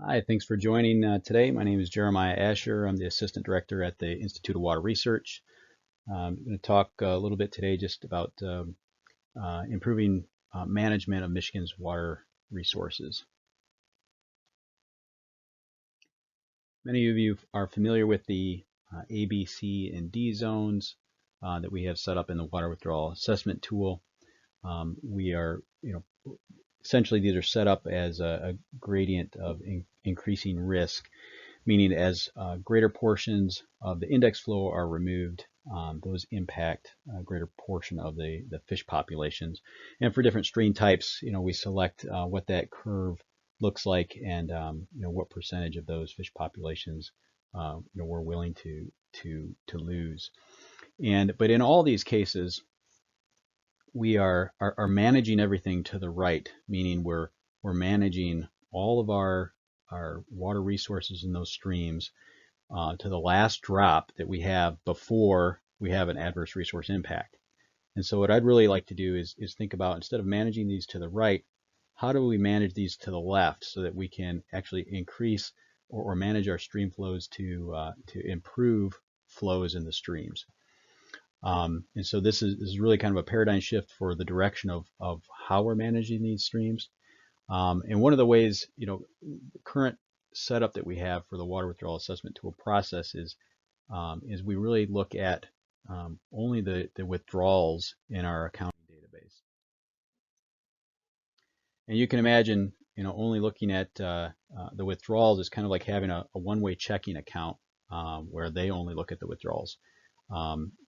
Hi, thanks for joining today. My name is Jeremiah Asher. I'm the Assistant Director at the Institute of Water Research. I'm going to talk a little bit today just about improving management of Michigan's water resources. Many of you are familiar with the A, B, C, and D zones that we have set up in the water withdrawal assessment tool. We are, essentially these are set up as a gradient of increasing risk, meaning as greater portions of the index flow are removed, those impact a greater portion of the fish populations. And for different stream types, we select what that curve looks like and what percentage of those fish populations we're willing to lose. But in all these cases, we are managing everything to the right, meaning we're managing all of our water resources in those streams to the last drop that we have before we have an adverse resource impact. And so what I'd really like to do is think about, instead of managing these to the right, how do we manage these to the left so that we can actually increase or manage our stream flows to improve flows in the streams. And so this is really kind of a paradigm shift for the direction of how we're managing these streams. And one of the ways, the current setup that we have for the water withdrawal assessment tool process is we really look at only the withdrawals in our accounting database. And you can imagine, only looking at the withdrawals is kind of like having a one-way checking account where they only look at the withdrawals.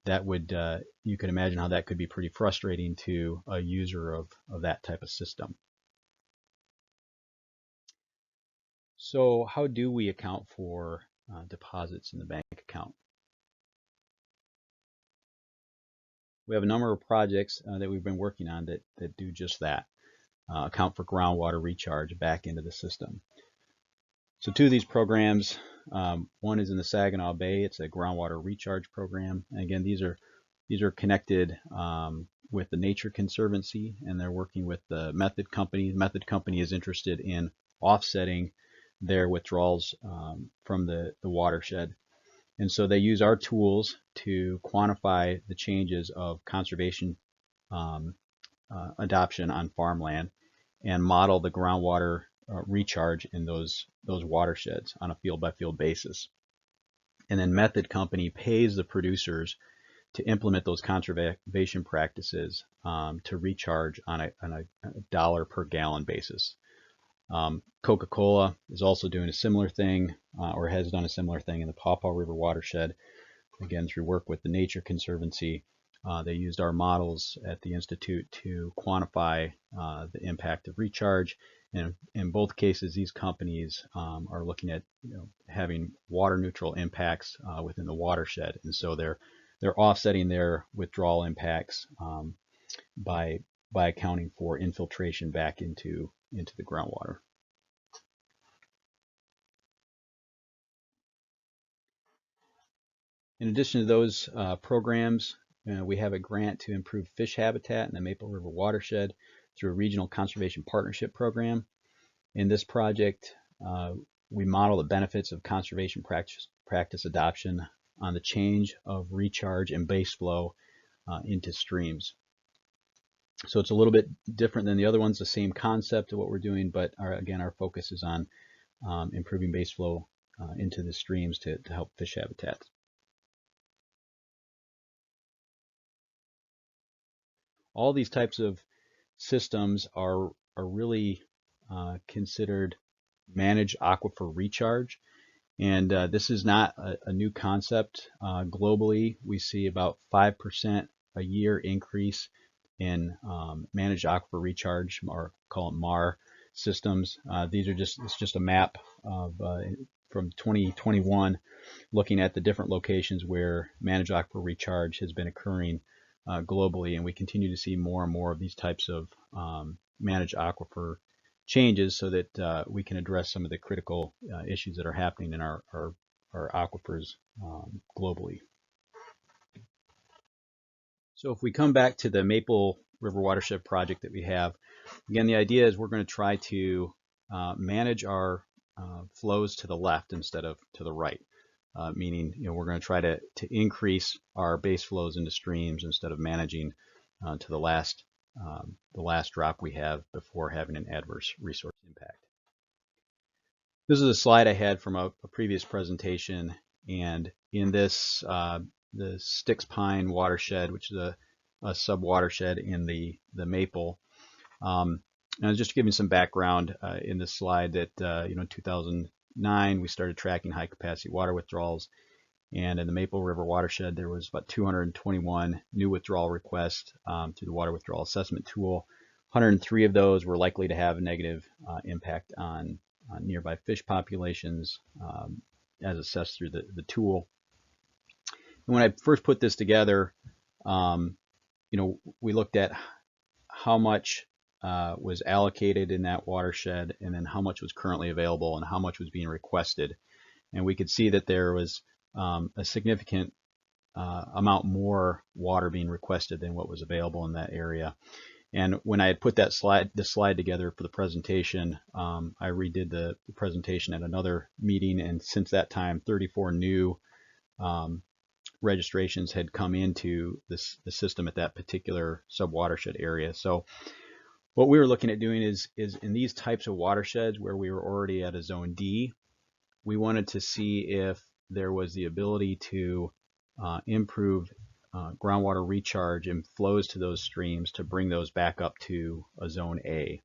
That would, you can imagine how that could be pretty frustrating to a user of that type of system. So how do we account for deposits in the bank account? We have a number of projects that we've been working on that do just that, account for groundwater recharge back into the system. So two of these programs, one is in the Saginaw Bay. It's a groundwater recharge program. And again, these are connected with the Nature Conservancy, and they're working with the Method Company. The Method Company is interested in offsetting their withdrawals from the watershed. And so they use our tools to quantify the changes of conservation adoption on farmland and model the groundwater recharge in those watersheds on a field by field basis. And then Method Company pays the producers to implement those conservation practices to recharge on a dollar per gallon basis. Coca-Cola is also doing a similar thing, or has done a similar thing in the Paw Paw River watershed, again through work with the Nature Conservancy. They used our models at the Institute to quantify the impact of recharge. And in both cases, these companies are looking at having water neutral impacts within the watershed. And so they're offsetting their withdrawal impacts by accounting for infiltration back into the groundwater. In addition to those programs, we have a grant to improve fish habitat in the Maple River watershed through a regional conservation partnership program. In this project, we model the benefits of conservation practice adoption on the change of recharge and base flow into streams. So it's a little bit different than the other ones, the same concept of what we're doing, but again, our focus is on improving base flow into the streams to help fish habitats. All these types of systems are really considered managed aquifer recharge. And this is not a new concept. Globally, we see about 5% a year increase in managed aquifer recharge, or call it MAR systems. It's just a map of from 2021, looking at the different locations where managed aquifer recharge has been occurring globally, and we continue to see more and more of these types of managed aquifer changes so that we can address some of the critical issues that are happening in our aquifers globally. So if we come back to the Maple River Watershed project that we have, again, the idea is we're going to try to manage our flows to the left instead of to the right, meaning we're going to try to increase our base flows into streams instead of managing to the last drop we have before having an adverse resource impact. This is a slide I had from a previous presentation, and in this the Styx Pine watershed, which is a sub-watershed in the Maple. And I was just giving some background in this slide that in 2009 we started tracking high capacity water withdrawals, and in the Maple River watershed there was about 221 new withdrawal requests through the water withdrawal assessment tool. 103 of those were likely to have a negative impact on nearby fish populations as assessed through the tool. And when I first put this together, we looked at how much was allocated in that watershed, and then how much was currently available and how much was being requested. And we could see that there was a significant amount more water being requested than what was available in that area. And when I had put this slide together for the presentation, I redid the presentation at another meeting, and since that time 34 new registrations had come into the system at that particular sub-watershed area. So what we were looking at doing is in these types of watersheds where we were already at a zone D, we wanted to see if there was the ability to improve groundwater recharge and flows to those streams to bring those back up to a zone A.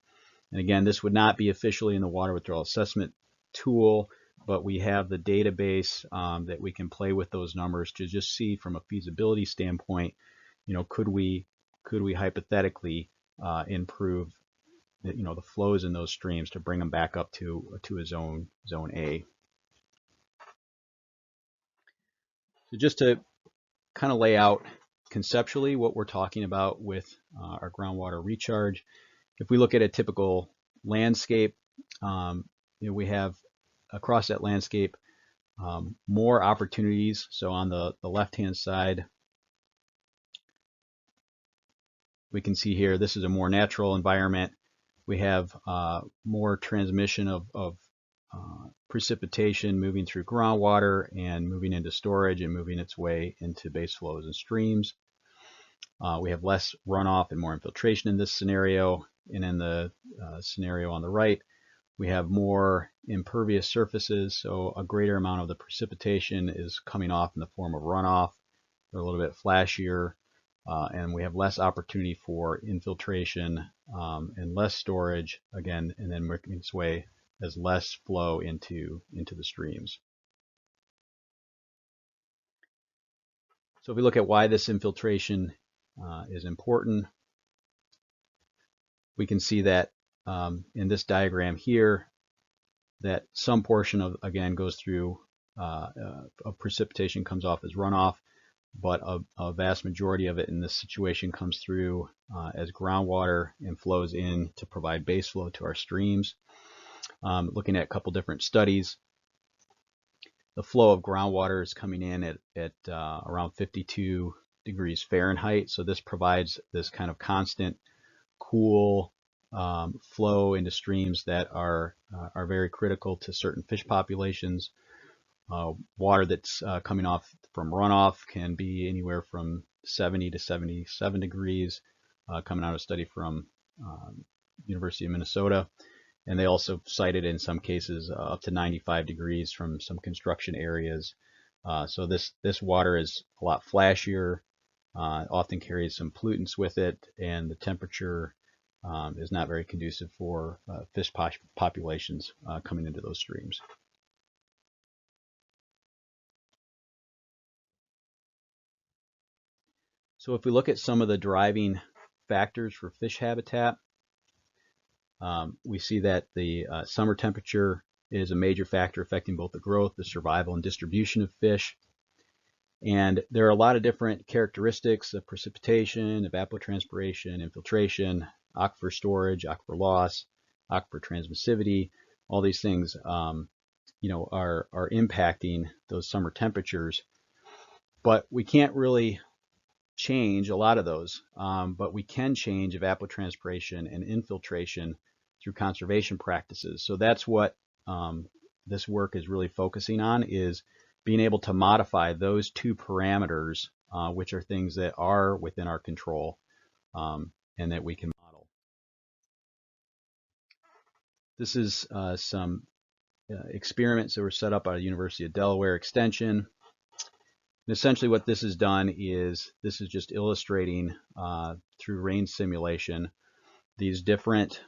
And again, this would not be officially in the water withdrawal assessment tool, but we have the database that we can play with those numbers to just see from a feasibility standpoint, could we hypothetically improve the flows in those streams to bring them back up to a zone A. So just to kind of lay out conceptually what we're talking about with our groundwater recharge. If we look at a typical landscape, we have across that landscape more opportunities. So on the left-hand side, we can see here this is a more natural environment. We have more transmission of precipitation moving through groundwater and moving into storage and moving its way into base flows and streams. We have less runoff and more infiltration in this scenario. And in the scenario on the right, we have more impervious surfaces, so a greater amount of the precipitation is coming off in the form of runoff. They're a little bit flashier, and we have less opportunity for infiltration and less storage, again, and then working its way as less flow into the streams. So if we look at why this infiltration is important, we can see that in this diagram here, that some portion of, again, goes through of precipitation comes off as runoff, but a vast majority of it in this situation comes through as groundwater and flows in to provide base flow to our streams. Looking at a couple different studies, the flow of groundwater is coming in at around 52 degrees Fahrenheit. So this provides this kind of constant cool flow into streams that are very critical to certain fish populations. Water that's coming off from runoff can be anywhere from 70 to 77 degrees, coming out of a study from University of Minnesota. And they also cited in some cases up to 95 degrees from some construction areas. So this water is a lot flashier, often carries some pollutants with it, and the temperature is not very conducive for fish populations coming into those streams. So if we look at some of the driving factors for fish habitat, we see that the summer temperature is a major factor affecting both the growth, the survival, and distribution of fish. And there are a lot of different characteristics of precipitation, evapotranspiration, infiltration, aquifer storage, aquifer loss, aquifer transmissivity. All these things, are impacting those summer temperatures. But we can't really change a lot of those, but we can change evapotranspiration and infiltration through conservation practices. So that's what this work is really focusing on is being able to modify those two parameters, which are things that are within our control and that we can model. This is some experiments that were set up at the University of Delaware Extension. And essentially what this has done is, this is just illustrating through rain simulation these different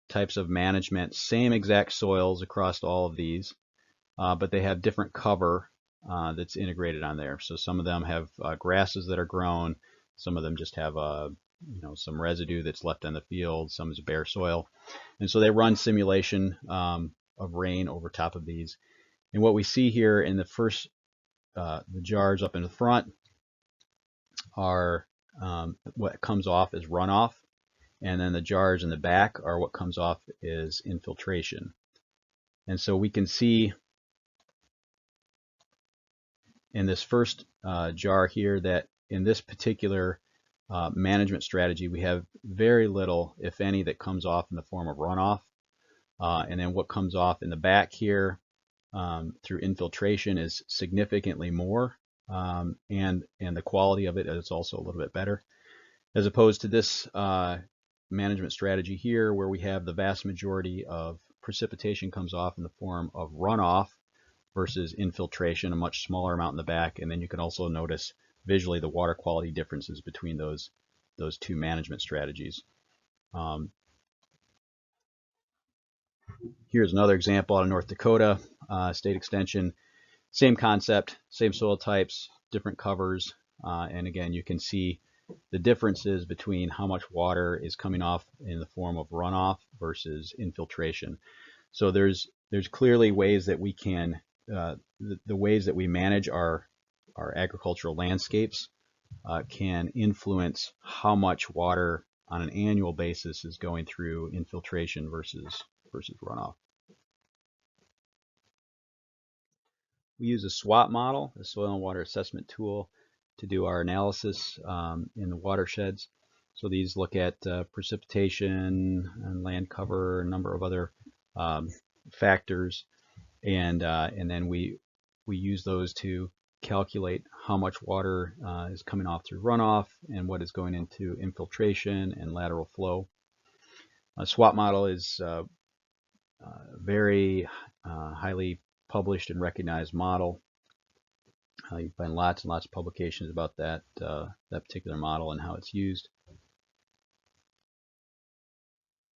types of management, same exact soils across all of these, but they have different cover that's integrated on there. So some of them have grasses that are grown, some of them just have some residue that's left on the field, some is bare soil. And so they run simulation of rain over top of these. And what we see here in the first, the jars up in the front are what comes off as runoff, and then the jars in the back are what comes off is infiltration. And so we can see in this first jar here that in this particular management strategy, we have very little, if any, that comes off in the form of runoff. And then what comes off in the back here through infiltration is significantly more, and the quality of it is also a little bit better, as opposed to this management strategy here, where we have the vast majority of precipitation comes off in the form of runoff versus infiltration, a much smaller amount in the back. And then you can also notice visually the water quality differences between those two management strategies. Here's another example out of North Dakota State Extension. Same concept, same soil types, different covers, and again you can see the differences between how much water is coming off in the form of runoff versus infiltration. So there's clearly ways that we can, the ways that we manage our agricultural landscapes can influence how much water on an annual basis is going through infiltration versus runoff. We use a SWAT model, a soil and water assessment tool, to do our analysis in the watersheds. So these look at precipitation and land cover, a number of other factors, and then we use those to calculate how much water is coming off through runoff and what is going into infiltration and lateral flow. A SWAT model is very highly published and recognized model. You find lots and lots of publications about that particular model and how it's used.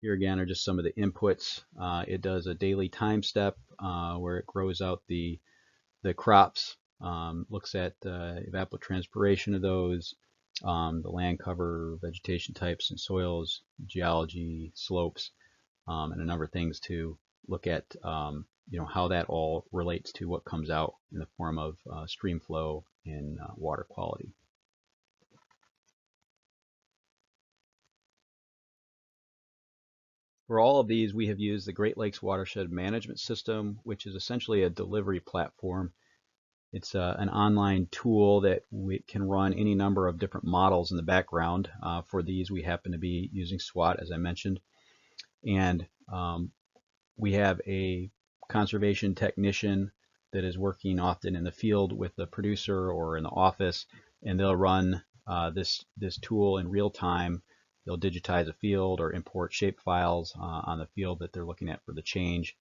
Here again are just some of the inputs. It does a daily time step where it grows out the crops, looks at evapotranspiration of those, the land cover, vegetation types and soils, geology, slopes, and a number of things to look at how that all relates to what comes out in the form of stream flow and water quality. For all of these, we have used the Great Lakes Watershed Management System, which is essentially a delivery platform. It's an online tool that we can run any number of different models in the background. For these, we happen to be using SWAT, as I mentioned. And we have a conservation technician that is working often in the field with the producer or in the office, and they'll run this tool in real time. They'll digitize a field or import shape files on the field that they're looking at for the change,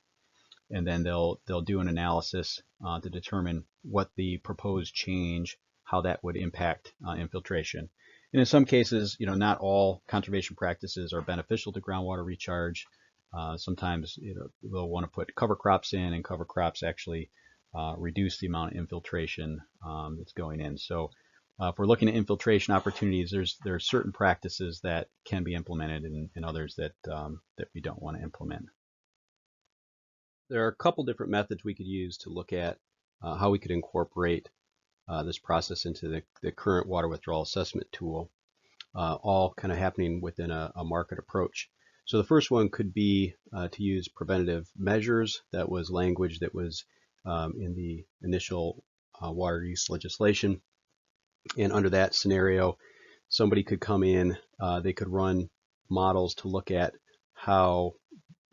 and then they'll do an analysis to determine what the proposed change, how that would impact infiltration. And in some cases, not all conservation practices are beneficial to groundwater recharge. Sometimes they'll want to put cover crops in, and cover crops actually reduce the amount of infiltration that's going in. So if we're looking at infiltration opportunities, there are certain practices that can be implemented and others that we don't want to implement. There are a couple different methods we could use to look at how we could incorporate this process into the current water withdrawal assessment tool, all kind of happening within a market approach. So the first one could be to use preventative measures. That was language that was in the initial water use legislation. And under that scenario, somebody could come in, they could run models to look at how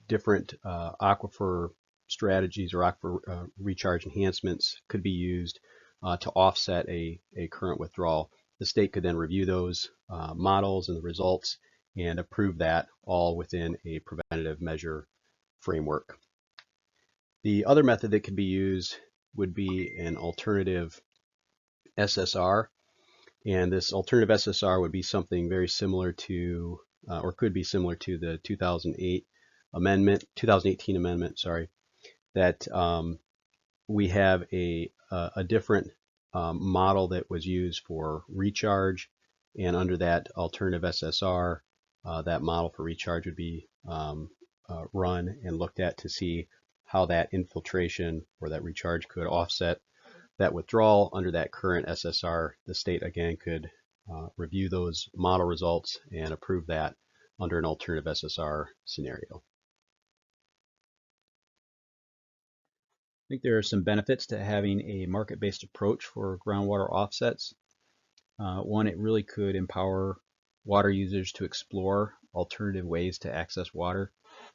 different aquifer strategies or aquifer recharge enhancements could be used to offset a current withdrawal. The state could then review those models and the results and approve that all within a preventative measure framework. The other method that could be used would be an alternative SSR. And this alternative SSR would be something very similar to, or could be similar to the 2018 amendment, sorry, that we have a different model that was used for recharge, and under that alternative SSR, that model for recharge would be run and looked at to see how that infiltration or that recharge could offset that withdrawal. Under that current SSR, the state again could review those model results and approve that under an alternative SSR scenario. I think there are some benefits to having a market-based approach for groundwater offsets. One, it really could empower water users to explore alternative ways to access water.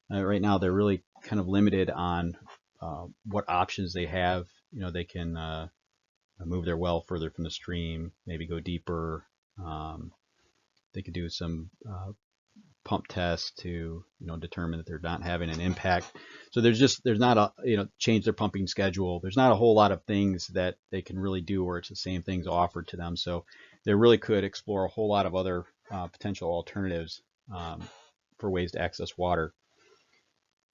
Right now, they're really kind of limited on what options they have. You know, they can move their well further from the stream, maybe go deeper. They could do some pump tests to determine that they're not having an impact. So there's not a change their pumping schedule. There's not a whole lot of things that they can really do where it's the same things offered to them. So they really could explore a whole lot of other potential alternatives for ways to access water.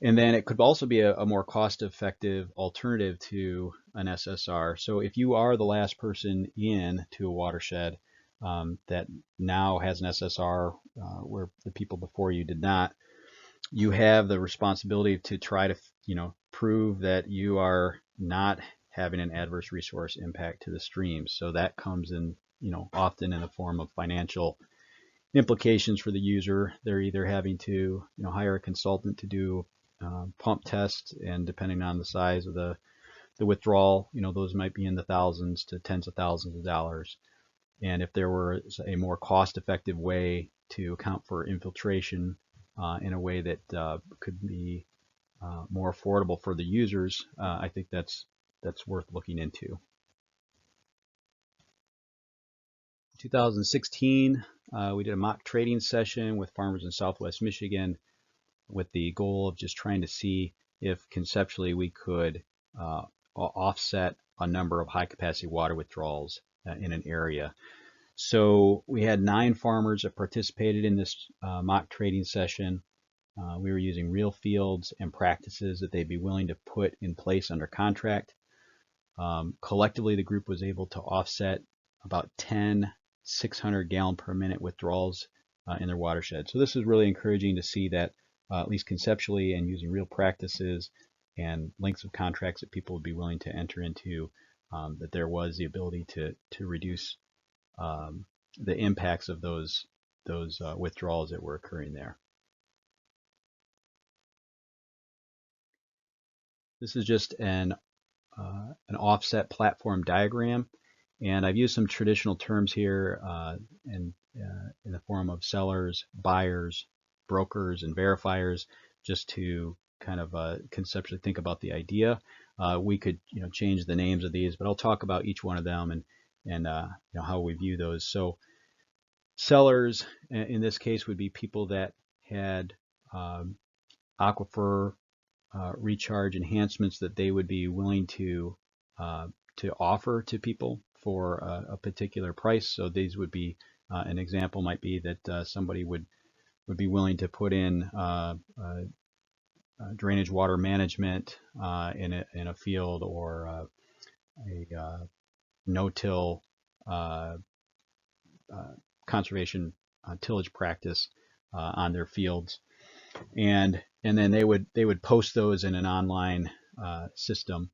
And then it could also be a more cost-effective alternative to an SSR. So if you are the last person in to a watershed that now has an SSR where the people before you did not, you have the responsibility to try to prove that you are not having an adverse resource impact to the streams. So that comes in often in the form of financial implications for the user. They're either having to hire a consultant to do pump tests, and depending on the size of the withdrawal, those might be in the thousands to tens of thousands of dollars. And if there were a more cost-effective way to account for infiltration in a way that could be more affordable for the users, I think that's worth looking into. 2016, we did a mock trading session with farmers in Southwest Michigan with the goal of just trying to see if conceptually we could offset a number of high-capacity water withdrawals in an area. So we had 9 farmers that participated in this mock trading session. We were using real fields and practices that they'd be willing to put in place under contract. Collectively, the group was able to offset about 10 600-gallon per minute withdrawals in their watershed. So this is really encouraging to see that at least conceptually and using real practices and lengths of contracts that people would be willing to enter into, that there was the ability to reduce the impacts of those withdrawals that were occurring there. This is just an offset platform diagram, and I've used some traditional terms here in the form of sellers, buyers, brokers, and verifiers, just to kind of conceptually think about the idea. We could change the names of these, but I'll talk about each one of them and how we view those. So sellers in this case would be people that had aquifer recharge enhancements that they would be willing to offer to people for a particular price. So these would be an example might be that somebody would be willing to put in drainage water management in a field, or a no-till conservation tillage practice on their fields, and then they would post those in an online system.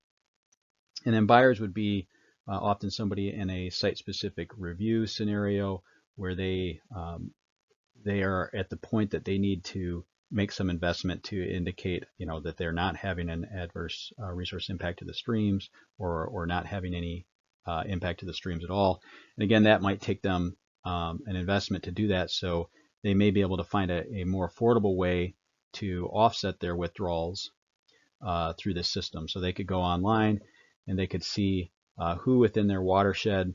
And then buyers would be often somebody in a site-specific review scenario where they are at the point that they need to make some investment to indicate that they're not having an adverse resource impact to the streams, or not having any impact to the streams at all. And again, that might take them an investment to do that, so they may be able to find a more affordable way to offset their withdrawals through this system. So they could go online and they could see who within their watershed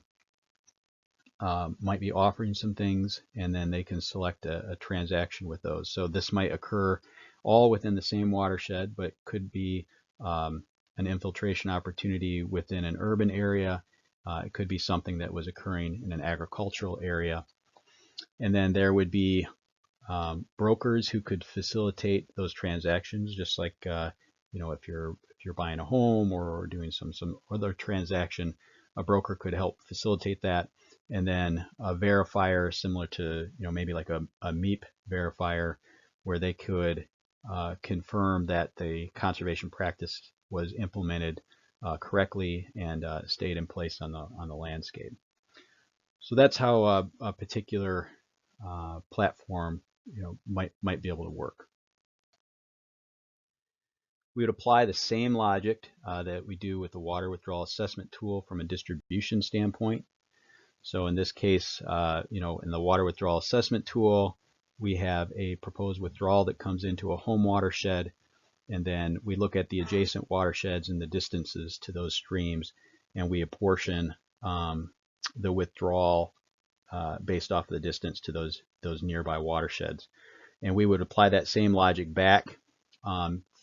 might be offering some things, and then they can select a transaction with those. So this might occur all within the same watershed, but could be an infiltration opportunity within an urban area. It could be something that was occurring in an agricultural area. And then there would be brokers who could facilitate those transactions, just like if you're buying a home or doing some other transaction, a broker could help facilitate that. And then a verifier similar to maybe like a MEP verifier, where they could confirm that the conservation practice was implemented correctly and stayed in place on the landscape. So that's how a particular platform might be able to work. We would apply the same logic that we do with the water withdrawal assessment tool from a distribution standpoint. So in this case, in the water withdrawal assessment tool, we have a proposed withdrawal that comes into a home watershed, and then we look at the adjacent watersheds and the distances to those streams, and we apportion the withdrawal based off of the distance to those nearby watersheds. And we would apply that same logic back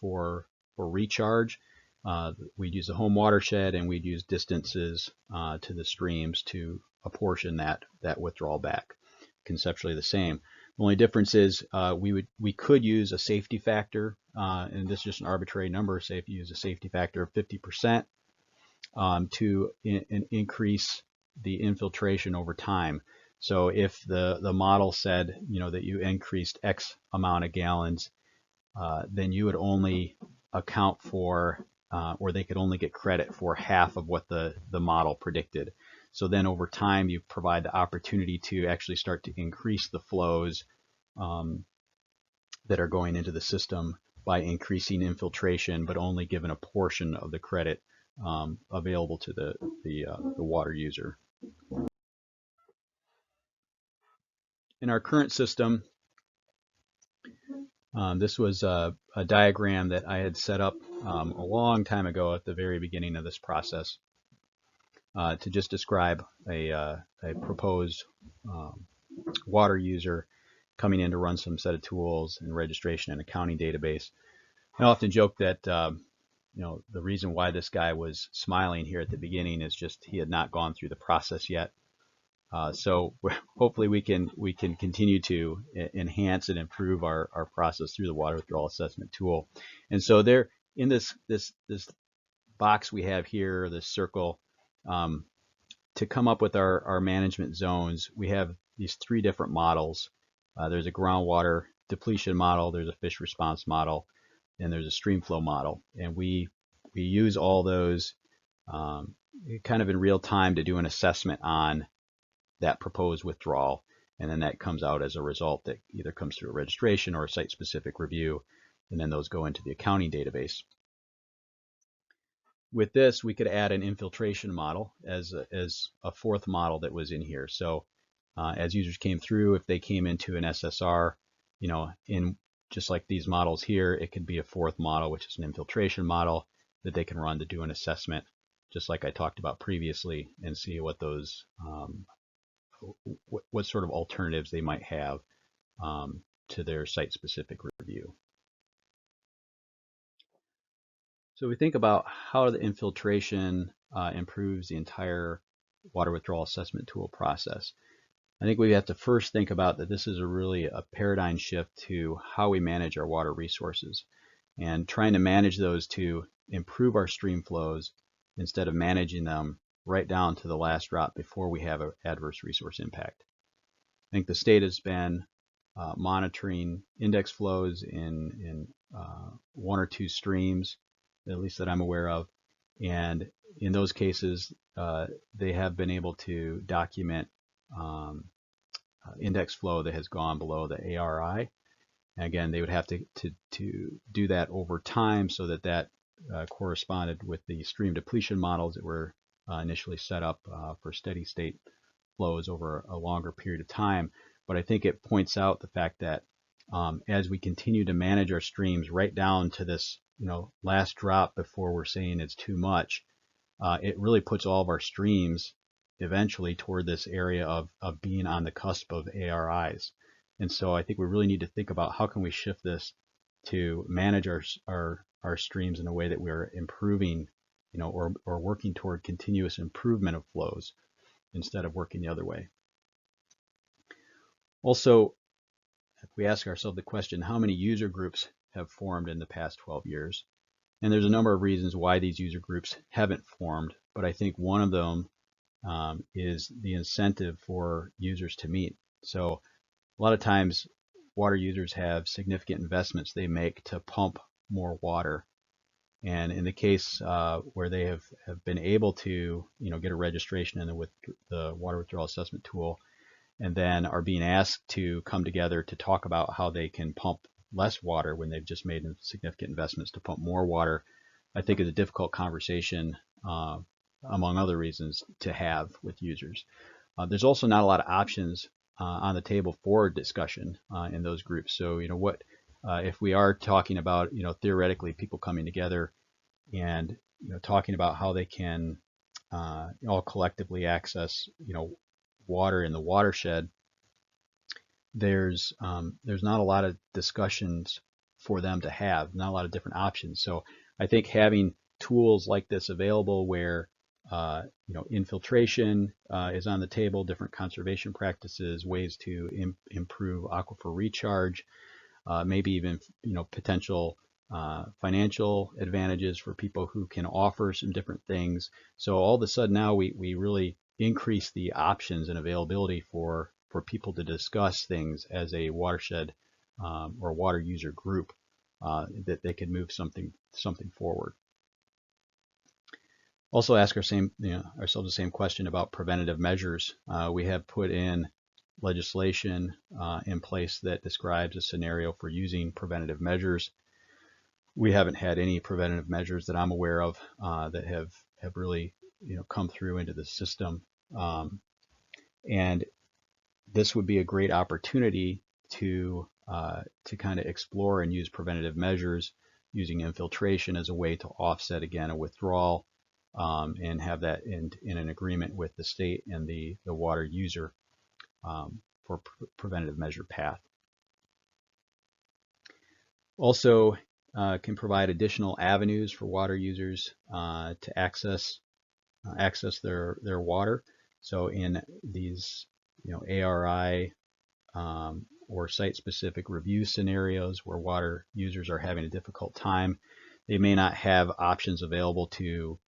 for recharge. We'd use the home watershed, and we'd use distances to the streams to apportion that withdrawal back. Conceptually the same. The only difference is we could use a safety factor, and this is just an arbitrary number. Say if you use a safety factor of 50% to increase the infiltration over time. So if the model said that you increased X amount of gallons, then you would only account for, or they could only get credit for half of what the model predicted. So then over time, you provide the opportunity to actually start to increase the flows that are going into the system by increasing infiltration, but only given a portion of the credit available to the water user. In our current system, this was a diagram that I had set up a long time ago at the very beginning of this process to just describe a proposed water user coming in to run some set of tools and registration and accounting database. I often joke that the reason why this guy was smiling here at the beginning is just he had not gone through the process yet. So hopefully we can continue to enhance and improve our process through the water withdrawal assessment tool. And so there in this box we have here, this circle, to come up with our management zones, we have these three different models. There's a groundwater depletion model, there's a fish response model, and there's a stream flow model. And we use all those kind of in real time to do an assessment on that proposed withdrawal, and then that comes out as a result that either comes through a registration or a site-specific review, and then those go into the accounting database. With this, we could add an infiltration model as a fourth model that was in here. So as users came through, if they came into an SSR, in just like these models here, it could be a fourth model, which is an infiltration model that they can run to do an assessment, just like I talked about previously, and see what those what sort of alternatives they might have to their site-specific review. So we think about how the infiltration improves the entire water withdrawal assessment tool process. I think we have to first think about that this is really a paradigm shift to how we manage our water resources, and trying to manage those to improve our stream flows instead of managing them right down to the last drop before we have an adverse resource impact. I think the state has been monitoring index flows in one or two streams, at least that I'm aware of, and in those cases they have been able to document index flow that has gone below the ARI. And again, they would have to do that over time so that corresponded with the stream depletion models that were initially set up for steady state flows over a longer period of time. But I think it points out the fact that as we continue to manage our streams right down to this last drop before we're saying it's too much, it really puts all of our streams eventually toward this area of being on the cusp of ARIs. And so I think we really need to think about how can we shift this to manage our streams in a way that we're improving, or working toward continuous improvement of flows instead of working the other way. Also, if we ask ourselves the question, how many user groups have formed in the past 12 years? And there's a number of reasons why these user groups haven't formed, but I think one of them is the incentive for users to meet. So a lot of times water users have significant investments they make to pump more water. And in the case where they have been able to get a registration in the water withdrawal assessment tool, and then are being asked to come together to talk about how they can pump less water when they've just made significant investments to pump more water, I think is a difficult conversation, among other reasons, to have with users. There's also not a lot of options on the table for discussion in those groups. So, if we are talking about, theoretically people coming together and, talking about how they can all collectively access, water in the watershed, there's not a lot of discussions for them to have, not a lot of different options. So I think having tools like this available where infiltration is on the table, different conservation practices, ways to improve aquifer recharge, maybe even potential financial advantages for people who can offer some different things. So all of a sudden now we really increase the options and availability for people to discuss things as a watershed or water user group, that they could move something forward. Also ask ourselves the same question about preventative measures. We have put in legislation in place that describes a scenario for using preventative measures. We haven't had any preventative measures that I'm aware of that have really come through into the system, and this would be a great opportunity to kind of explore and use preventative measures using infiltration as a way to offset again a withdrawal, and have that in an agreement with the state and the water user for preventative measure path. Also can provide additional avenues for water users to access their water. So in these ARI or site-specific review scenarios where water users are having a difficult time, they may not have options available to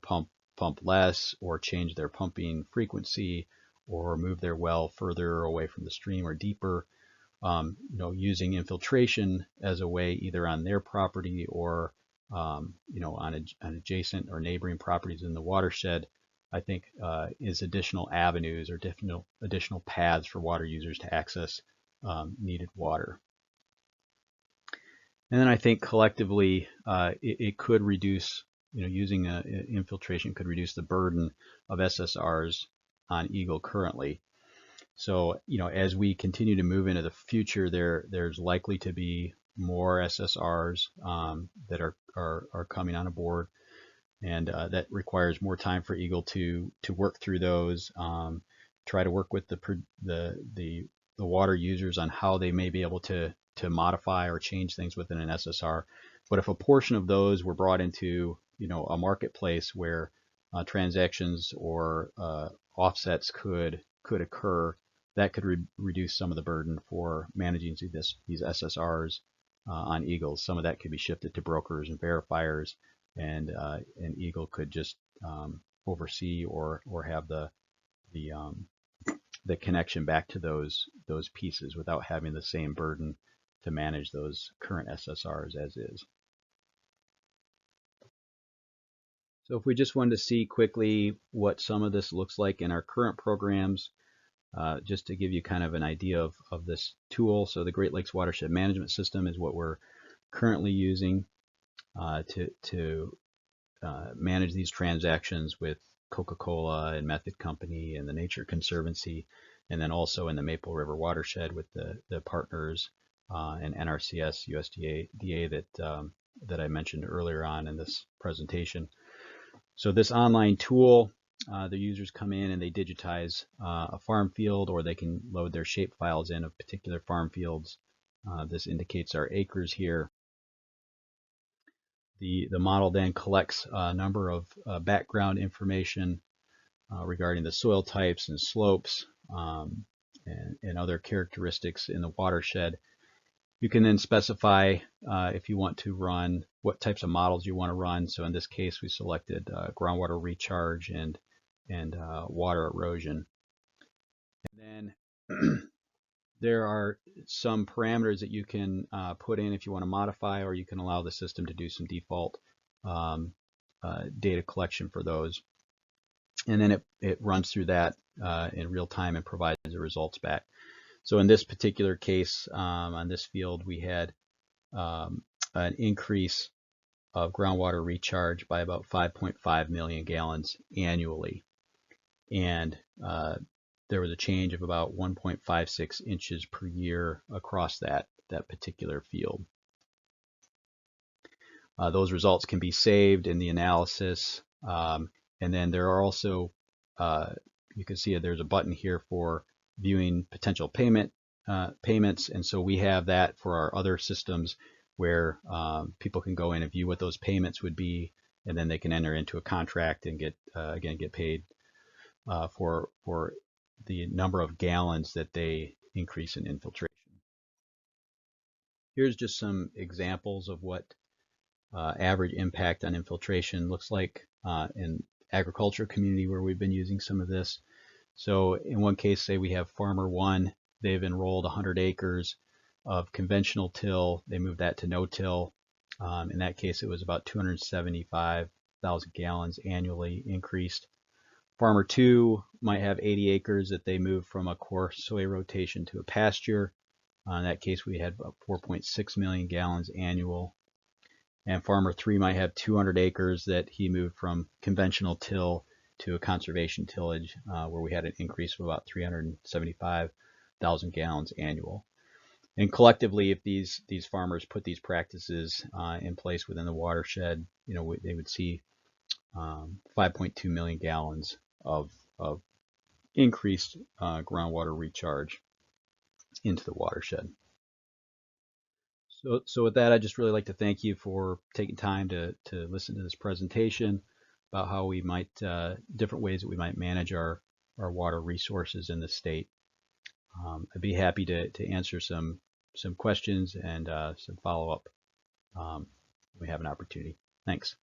pump less or change their pumping frequency or move their well further away from the stream or deeper. Using infiltration as a way either on their property or on adjacent or neighboring properties in the watershed, I think is additional avenues or additional paths for water users to access needed water. And then I think collectively it could reduce, using infiltration could reduce the burden of SSRs on Eagle currently. So, as we continue to move into the future, there's likely to be more SSRs that are coming on board, and that requires more time for Eagle to work through those, try to work with the water users on how they may be able to modify or change things within an SSR. But if a portion of those were brought into a marketplace where transactions or offsets could occur, that could reduce some of the burden for managing these SSRs on Eagles. Some of that could be shifted to brokers and verifiers, and Eagle could just oversee or have the connection back to those pieces without having the same burden to manage those current SSRs as is. So if we just wanted to see quickly what some of this looks like in our current programs, just to give you kind of an idea of this tool. So the Great Lakes Watershed Management System is what we're currently using to manage these transactions with Coca-Cola and Method Company and the Nature Conservancy, and then also in the Maple River Watershed with the partners and NRCS, USDA that that I mentioned earlier on in this presentation. So this online tool, the users come in and they digitize a farm field, or they can load their shape files in of particular farm fields. This indicates our acres here. The model then collects a number of background information regarding the soil types and slopes and other characteristics in the watershed. You can then specify if you want to run what types of models you want to run. So in this case, we selected groundwater recharge and water erosion. And then there are some parameters that you can put in if you want to modify, or you can allow the system to do some default data collection for those. And then it runs through that in real time and provides the results back. So in this particular case, on this field, we had an increase of groundwater recharge by about 5.5 million gallons annually. And there was a change of about 1.56 inches per year across that particular field. Those results can be saved in the analysis. And then there are also, you can see there's a button here for viewing potential payments. And so we have that for our other systems where people can go in and view what those payments would be, and then they can enter into a contract and get paid for the number of gallons that they increase in infiltration. Here's just some examples of what average impact on infiltration looks like in agriculture community where we've been using some of this. So in one case, say we have farmer 1, they've enrolled 100 acres of conventional till, they moved that to no-till. In that case, it was about 275,000 gallons annually increased. Farmer 2 might have 80 acres that they moved from a coarse soy rotation to a pasture. In that case, we had about 4.6 million gallons annual. And farmer 3 might have 200 acres that he moved from conventional till to a conservation tillage, where we had an increase of about 375,000 gallons annual. And collectively, if these farmers put these practices in place within the watershed, they would see 5.2 million gallons of increased groundwater recharge into the watershed. So with that, I'd just really like to thank you for taking time to listen to this presentation about how we might, different ways that we might manage our water resources in the state. I'd be happy to answer some questions and some follow-up when we have an opportunity. Thanks.